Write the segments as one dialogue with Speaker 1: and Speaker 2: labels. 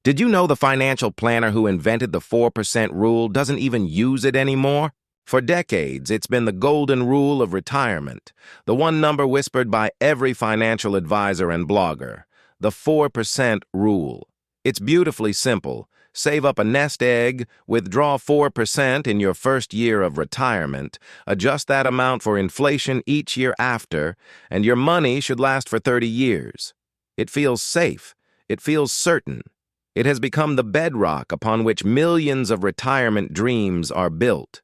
Speaker 1: Did you know the financial planner who invented the 4% rule doesn't even use it anymore? For decades, it's been the golden rule of retirement, the one number whispered by every financial advisor and blogger, the 4% rule. It's beautifully simple. Save up a nest egg, withdraw 4% in your first year of retirement, adjust that amount for inflation each year after, and your money should last for 30 years. It feels safe. It feels certain. It has become the bedrock upon which millions of retirement dreams are built.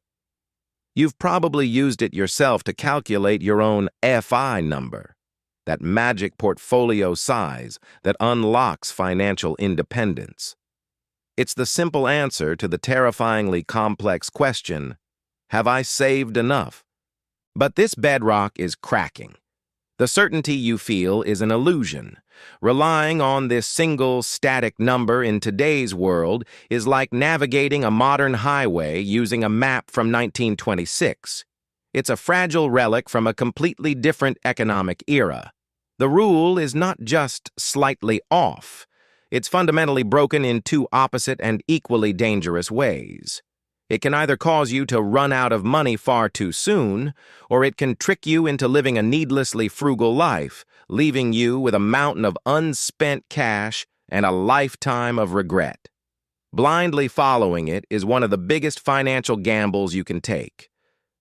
Speaker 1: You've probably used it yourself to calculate your own FI number, that magic portfolio size that unlocks financial independence. It's the simple answer to the terrifyingly complex question, have I saved enough? But this bedrock is cracking. The certainty you feel is an illusion. Relying on this single static number in today's world is like navigating a modern highway using a map from 1926. It's a fragile relic from a completely different economic era. The rule is not just slightly off. It's fundamentally broken in two opposite and equally dangerous ways. It can either cause you to run out of money far too soon, or it can trick you into living a needlessly frugal life, leaving you with a mountain of unspent cash and a lifetime of regret. Blindly following it is one of the biggest financial gambles you can take.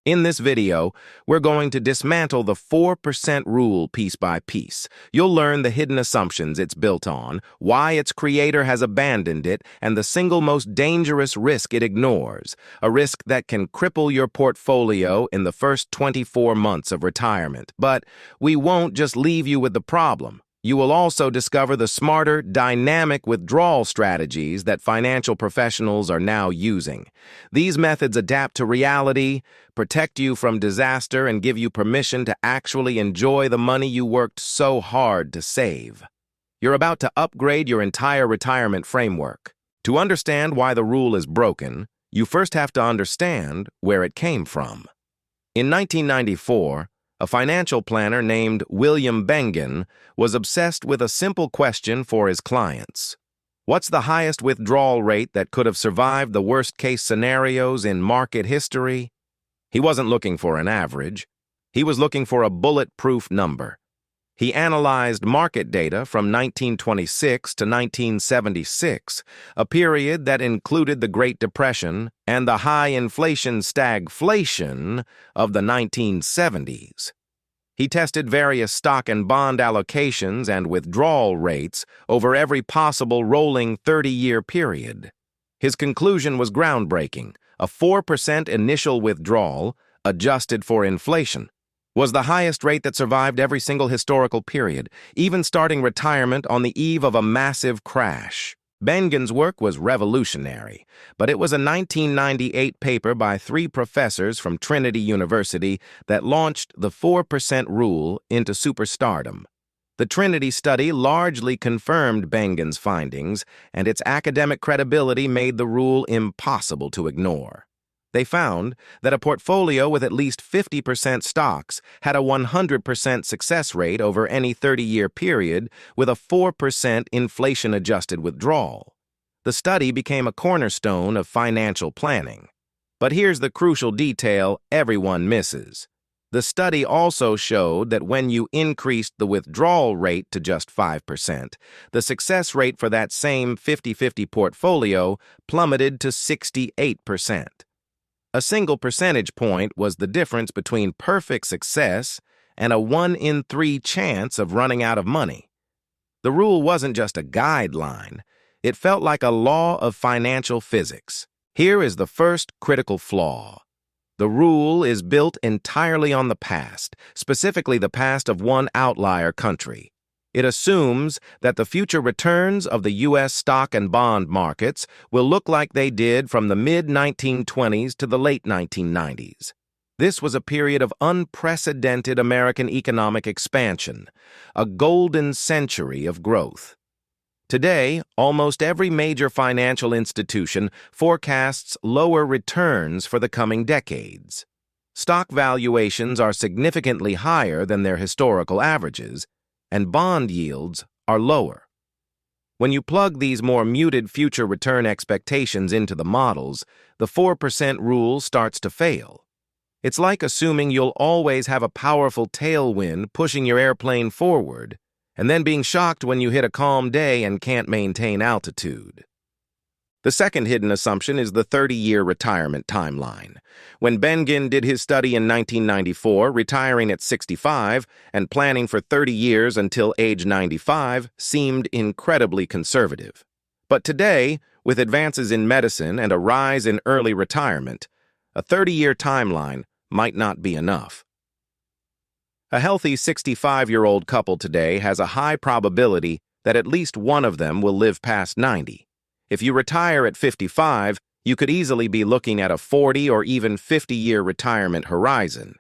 Speaker 1: In this video, we're going to dismantle the 4% rule piece by piece. You'll learn the hidden assumptions it's built on, why its creator has abandoned it, and the single most dangerous risk it ignores, a risk that can cripple your portfolio in the first 24 months of retirement. But we won't just leave you with the problem. You will also discover the smarter, dynamic withdrawal strategies that financial professionals are now using. These methods adapt to reality, protect you from disaster, and give you permission to actually enjoy the money you worked so hard to save. You're about to upgrade your entire retirement framework. To understand why the rule is broken, you first have to understand where it came from. In 1994, a financial planner named William Bengen was obsessed with a simple question for his clients. What's the highest withdrawal rate that could have survived the worst-case scenarios in market history? He wasn't looking for an average. He was looking for a bulletproof number. He analyzed market data from 1926 to 1976, a period that included the Great Depression and the high inflation stagflation of the 1970s. He tested various stock and bond allocations and withdrawal rates over every possible rolling 30-year period. His conclusion was groundbreaking. A 4% initial withdrawal, adjusted for inflation, was the highest rate that survived every single historical period, even starting retirement on the eve of a massive crash. Bengen's work was revolutionary, but it was a 1998 paper by 3 professors from Trinity University that launched the 4% rule into superstardom. The Trinity Study largely confirmed Bengen's findings, and its academic credibility made the rule impossible to ignore. They found that a portfolio with at least 50% stocks had a 100% success rate over any 30-year period with a 4% inflation-adjusted withdrawal. The study became a cornerstone of financial planning. But here's the crucial detail everyone misses. The study also showed that when you increased the withdrawal rate to just 5%, the success rate for that same 50-50 portfolio plummeted to 68%. A single percentage point was the difference between perfect success and a 1 in 3 chance of running out of money. The rule wasn't just a guideline. It felt like a law of financial physics. Here is the first critical flaw. The rule is built entirely on the past, specifically the past of one outlier country. It assumes that the future returns of the U.S. stock and bond markets will look like they did from the mid-1920s to the late 1990s. This was a period of unprecedented American economic expansion, a golden century of growth. Today, almost every major financial institution forecasts lower returns for the coming decades. Stock valuations are significantly higher than their historical averages, and bond yields are lower. When you plug these more muted future return expectations into the models, the 4% rule starts to fail. It's like assuming you'll always have a powerful tailwind pushing your airplane forward, and then being shocked when you hit a calm day and can't maintain altitude. The second hidden assumption is the 30-year retirement timeline. When Bengen did his study in 1994, retiring at 65 and planning for 30 years until age 95 seemed incredibly conservative. But today, with advances in medicine and a rise in early retirement, a 30-year timeline might not be enough. A healthy 65-year-old couple today has a high probability that at least one of them will live past 90. If you retire at 55, you could easily be looking at a 40 or even 50-year retirement horizon.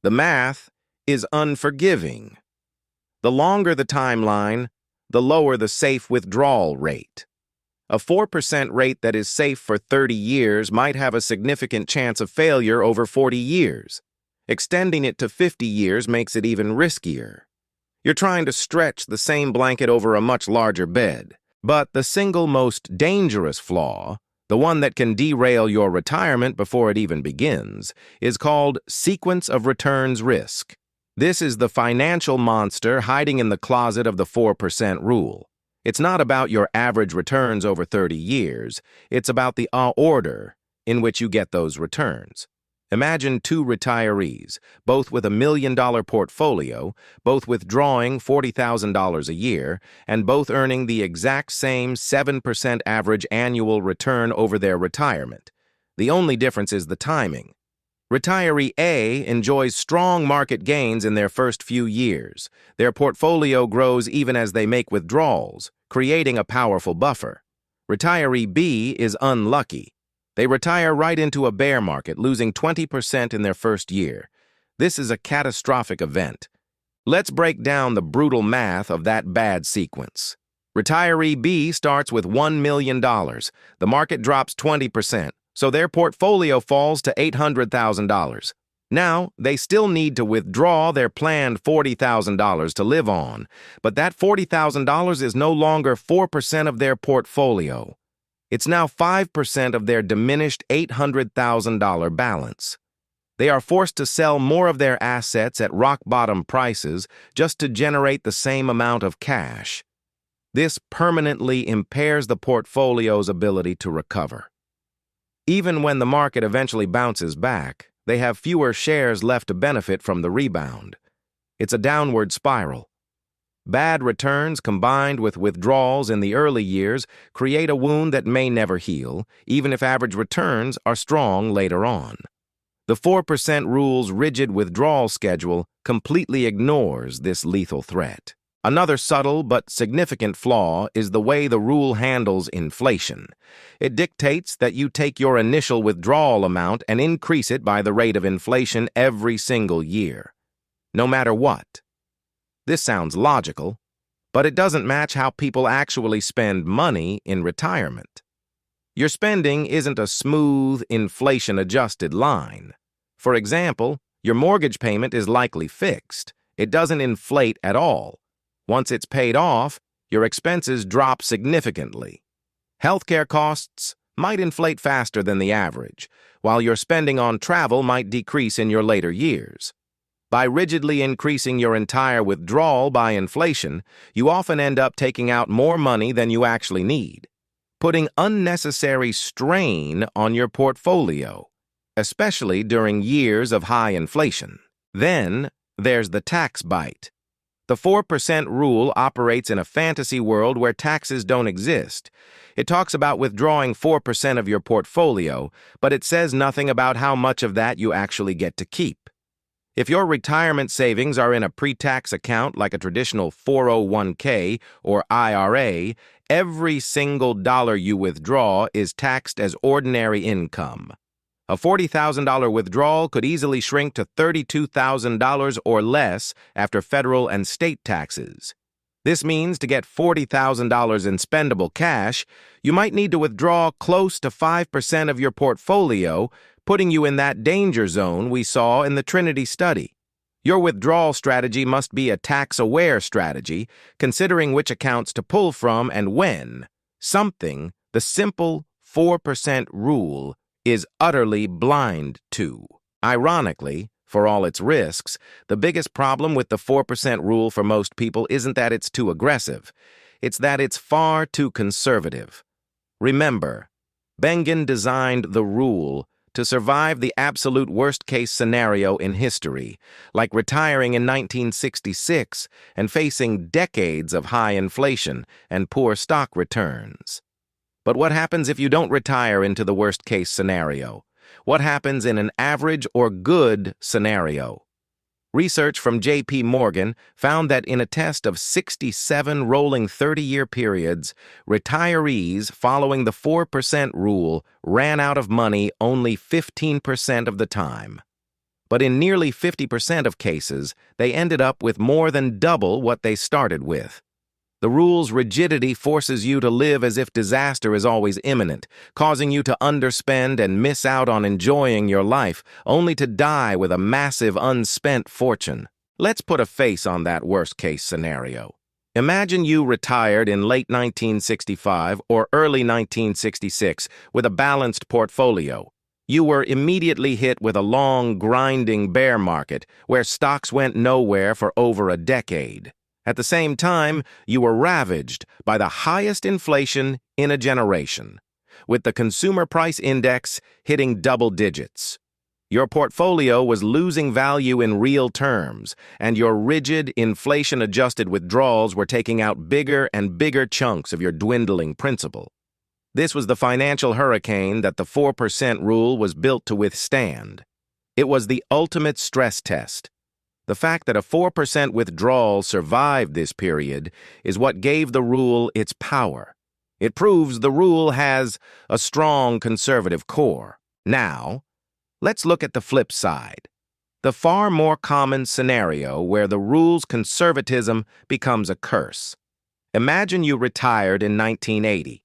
Speaker 1: The math is unforgiving. The longer the timeline, the lower the safe withdrawal rate. A 4% rate that is safe for 30 years might have a significant chance of failure over 40 years. Extending it to 50 years makes it even riskier. You're trying to stretch the same blanket over a much larger bed. But the single most dangerous flaw, the one that can derail your retirement before it even begins, is called sequence of returns risk. This is the financial monster hiding in the closet of the 4% rule. It's not about your average returns over 30 years. It's about the order in which you get those returns. Imagine two retirees, both with $1 million portfolio, both withdrawing $40,000 a year, and both earning the exact same 7% average annual return over their retirement. The only difference is the timing. Retiree A enjoys strong market gains in their first few years. Their portfolio grows even as they make withdrawals, creating a powerful buffer. Retiree B is unlucky. They retire right into a bear market, losing 20% in their first year. This is a catastrophic event. Let's break down the brutal math of that bad sequence. Retiree B starts with $1 million. The market drops 20%, so their portfolio falls to $800,000. Now, they still need to withdraw their planned $40,000 to live on, but that $40,000 is no longer 4% of their portfolio. It's now 5% of their diminished $800,000 balance. They are forced to sell more of their assets at rock-bottom prices just to generate the same amount of cash. This permanently impairs the portfolio's ability to recover. Even when the market eventually bounces back, they have fewer shares left to benefit from the rebound. It's a downward spiral. Bad returns combined with withdrawals in the early years create a wound that may never heal, even if average returns are strong later on. The 4% rule's rigid withdrawal schedule completely ignores this lethal threat. Another subtle but significant flaw is the way the rule handles inflation. It dictates that you take your initial withdrawal amount and increase it by the rate of inflation every single year, no matter what. This sounds logical, but it doesn't match how people actually spend money in retirement. Your spending isn't a smooth, inflation-adjusted line. For example, your mortgage payment is likely fixed. It doesn't inflate at all. Once it's paid off, your expenses drop significantly. Healthcare costs might inflate faster than the average, while your spending on travel might decrease in your later years. By rigidly increasing your entire withdrawal by inflation, you often end up taking out more money than you actually need, putting unnecessary strain on your portfolio, especially during years of high inflation. Then, there's the tax bite. The 4% rule operates in a fantasy world where taxes don't exist. It talks about withdrawing 4% of your portfolio, but it says nothing about how much of that you actually get to keep. If your retirement savings are in a pre-tax account like a traditional 401k or IRA, every single dollar you withdraw is taxed as ordinary income. A $40,000 withdrawal could easily shrink to $32,000 or less after federal and state taxes. This means to get $40,000 in spendable cash, you might need to withdraw close to 5% of your portfolio, putting you in that danger zone we saw in the Trinity Study. Your withdrawal strategy must be a tax-aware strategy, considering which accounts to pull from and when. Something the simple 4% rule is utterly blind to. Ironically, for all its risks, the biggest problem with the 4% rule for most people isn't that it's too aggressive. It's that it's far too conservative. Remember, Bengen designed the rule to survive the absolute worst-case scenario in history, like retiring in 1966 and facing decades of high inflation and poor stock returns. But what happens if you don't retire into the worst-case scenario? What happens in an average or good scenario? Research from J.P. Morgan found that in a test of 67 rolling 30-year periods, retirees following the 4% rule ran out of money only 15% of the time. But in nearly 50% of cases, they ended up with more than double what they started with. The rule's rigidity forces you to live as if disaster is always imminent, causing you to underspend and miss out on enjoying your life, only to die with a massive unspent fortune. Let's put a face on that worst-case scenario. Imagine you retired in late 1965 or early 1966 with a balanced portfolio. You were immediately hit with a long, grinding bear market where stocks went nowhere for over a decade. At the same time, you were ravaged by the highest inflation in a generation, with the consumer price index hitting double digits. Your portfolio was losing value in real terms, and your rigid, inflation-adjusted withdrawals were taking out bigger and bigger chunks of your dwindling principal. This was the financial hurricane that the 4% rule was built to withstand. It was the ultimate stress test. The fact that a 4% withdrawal survived this period is what gave the rule its power. It proves the rule has a strong conservative core. Now, let's look at the flip side, the far more common scenario where the rule's conservatism becomes a curse. Imagine you retired in 1980.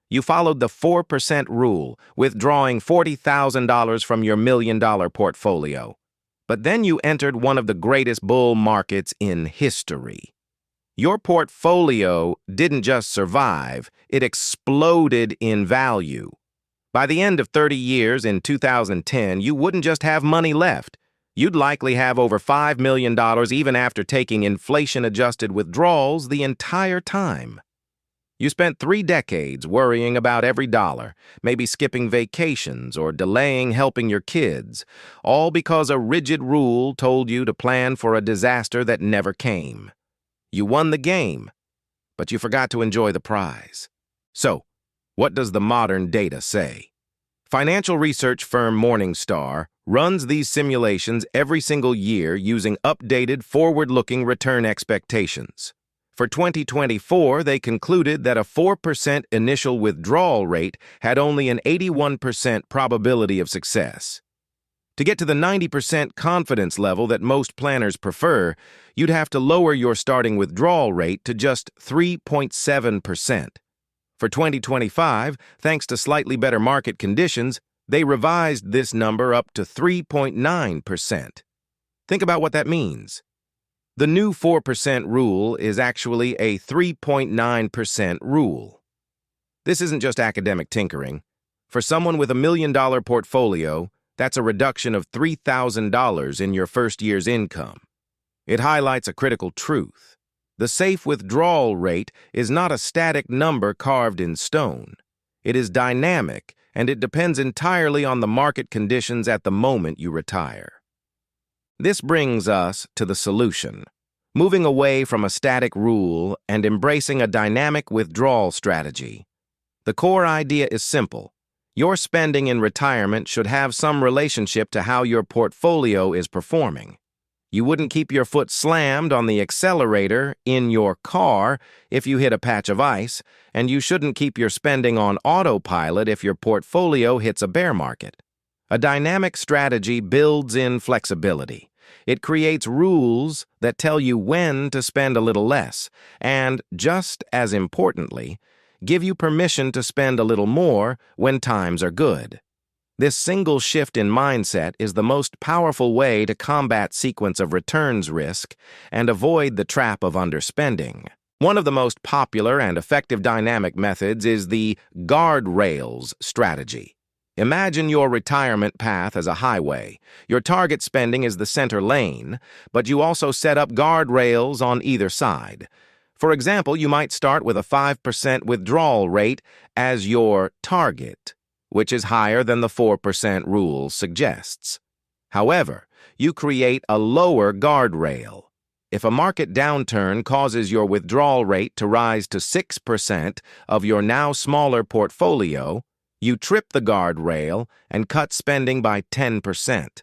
Speaker 1: You followed the 4% rule, withdrawing $40,000 from your million-dollar portfolio. But then you entered one of the greatest bull markets in history. Your portfolio didn't just survive, it exploded in value. By the end of 30 years in 2010, you wouldn't just have money left. You'd likely have over $5 million even after taking inflation-adjusted withdrawals the entire time. You spent 3 decades worrying about every dollar, maybe skipping vacations or delaying helping your kids, all because a rigid rule told you to plan for a disaster that never came. You won the game, but you forgot to enjoy the prize. So, what does the modern data say? Financial research firm Morningstar runs these simulations every single year using updated forward-looking return expectations. For 2024, they concluded that a 4% initial withdrawal rate had only an 81% probability of success. To get to the 90% confidence level that most planners prefer, you'd have to lower your starting withdrawal rate to just 3.7%. For 2025, thanks to slightly better market conditions, they revised this number up to 3.9%. Think about what that means. The new 4% rule is actually a 3.9% rule. This isn't just academic tinkering. For someone with $1 million portfolio, that's a reduction of $3,000 in your first year's income. It highlights a critical truth. The safe withdrawal rate is not a static number carved in stone. It is dynamic, and it depends entirely on the market conditions at the moment you retire. This brings us to the solution, moving away from a static rule and embracing a dynamic withdrawal strategy. The core idea is simple. Your spending in retirement should have some relationship to how your portfolio is performing. You wouldn't keep your foot slammed on the accelerator in your car if you hit a patch of ice, and you shouldn't keep your spending on autopilot if your portfolio hits a bear market. A dynamic strategy builds in flexibility. It creates rules that tell you when to spend a little less, and, just as importantly, give you permission to spend a little more when times are good. This single shift in mindset is the most powerful way to combat sequence of returns risk and avoid the trap of underspending. One of the most popular and effective dynamic methods is the guardrails strategy. Imagine your retirement path as a highway. Your target spending is the center lane, but you also set up guardrails on either side. For example, you might start with a 5% withdrawal rate as your target, which is higher than the 4% rule suggests. However, you create a lower guardrail. If a market downturn causes your withdrawal rate to rise to 6% of your now smaller portfolio, you trip the guardrail and cut spending by 10%.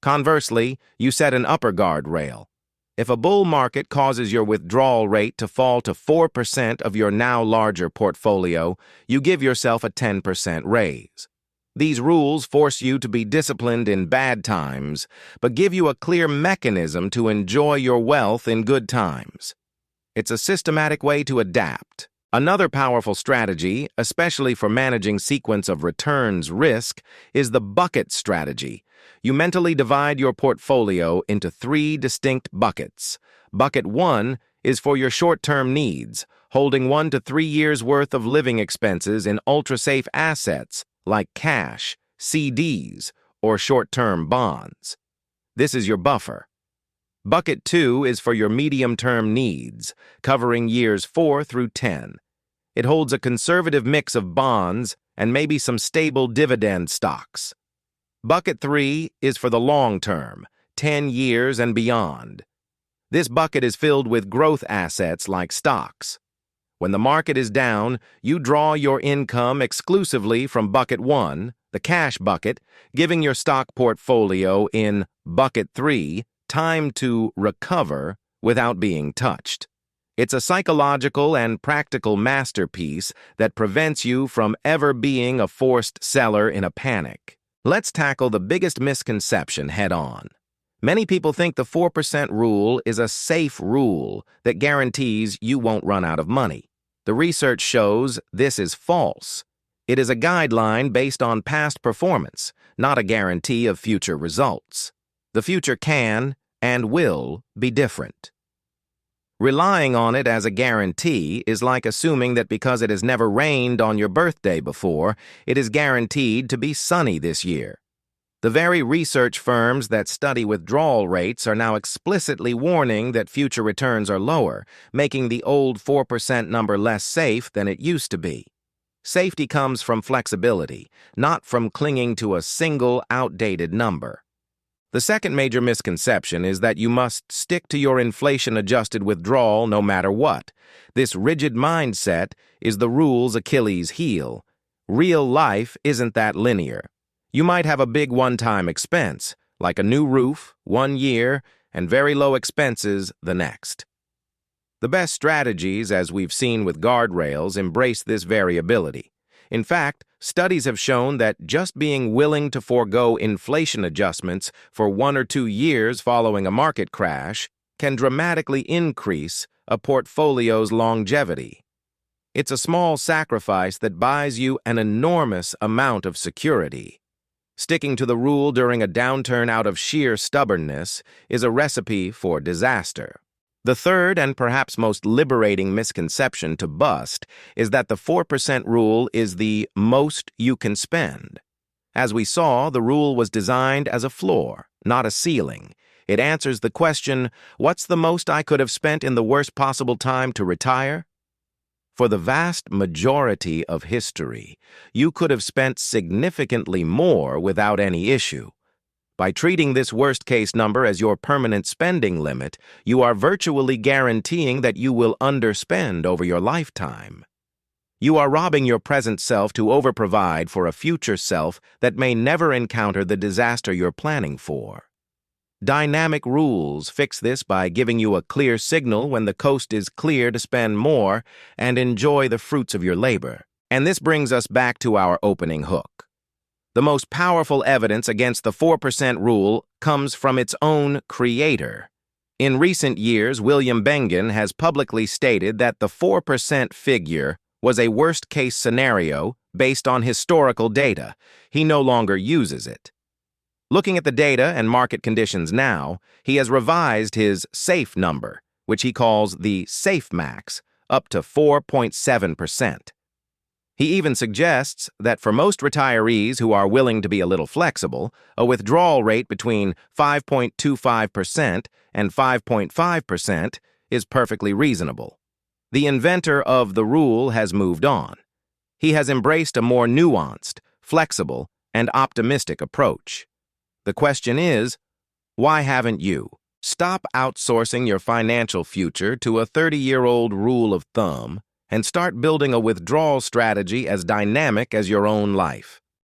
Speaker 1: Conversely, you set an upper guardrail. If a bull market causes your withdrawal rate to fall to 4% of your now larger portfolio, you give yourself a 10% raise. These rules force you to be disciplined in bad times, but give you a clear mechanism to enjoy your wealth in good times. It's a systematic way to adapt. Another powerful strategy, especially for managing sequence of returns risk, is the bucket strategy. You mentally divide your portfolio into 3 distinct buckets. Bucket 1 is for your short-term needs, holding 1 to 3 years' worth of living expenses in ultra-safe assets like cash, CDs, or short-term bonds. This is your buffer. Bucket 2 is for your medium-term needs, covering years 4 through 10. It holds a conservative mix of bonds and maybe some stable dividend stocks. Bucket 3 is for the long term, 10 years and beyond. This bucket is filled with growth assets like stocks. When the market is down, you draw your income exclusively from Bucket 1, the cash bucket, giving your stock portfolio in Bucket 3 time to recover without being touched. It's a psychological and practical masterpiece that prevents you from ever being a forced seller in a panic. Let's tackle the biggest misconception head-on. Many people think the 4% rule is a safe rule that guarantees you won't run out of money. The research shows this is false. It is a guideline based on past performance, not a guarantee of future results. The future can and will be different. Relying on it as a guarantee is like assuming that because it has never rained on your birthday before, it is guaranteed to be sunny this year. The very research firms that study withdrawal rates are now explicitly warning that future returns are lower, making the old 4% number less safe than it used to be. Safety comes from flexibility, not from clinging to a single outdated number. The second major misconception is that you must stick to your inflation-adjusted withdrawal no matter what. This rigid mindset is the rule's Achilles heel. Real life isn't that linear. You might have a big one-time expense, like a new roof, 1 year, and very low expenses the next. The best strategies, as we've seen with guardrails, embrace this variability. In fact, studies have shown that just being willing to forego inflation adjustments for 1 or 2 years following a market crash can dramatically increase a portfolio's longevity. It's a small sacrifice that buys you an enormous amount of security. Sticking to the rule during a downturn out of sheer stubbornness is a recipe for disaster. The third and perhaps most liberating misconception to bust is that the 4% rule is the most you can spend. As we saw, the rule was designed as a floor, not a ceiling. It answers the question, what's the most I could have spent in the worst possible time to retire? For the vast majority of history, you could have spent significantly more without any issue. By treating this worst-case number as your permanent spending limit, you are virtually guaranteeing that you will underspend over your lifetime. You are robbing your present self to overprovide for a future self that may never encounter the disaster you're planning for. Dynamic rules fix this by giving you a clear signal when the coast is clear to spend more and enjoy the fruits of your labor. And this brings us back to our opening hook. The most powerful evidence against the 4% rule comes from its own creator. In recent years, William Bengen has publicly stated that the 4% figure was a worst-case scenario based on historical data. He no longer uses it. Looking at the data and market conditions now, he has revised his safe number, which he calls the safe max, up to 4.7%. He even suggests that for most retirees who are willing to be a little flexible, a withdrawal rate between 5.25% and 5.5% is perfectly reasonable. The inventor of the rule has moved on. He has embraced a more nuanced, flexible, and optimistic approach. The question is, why haven't you? Stop outsourcing your financial future to a 30-year-old rule of thumb and start building a withdrawal strategy as dynamic as your own life.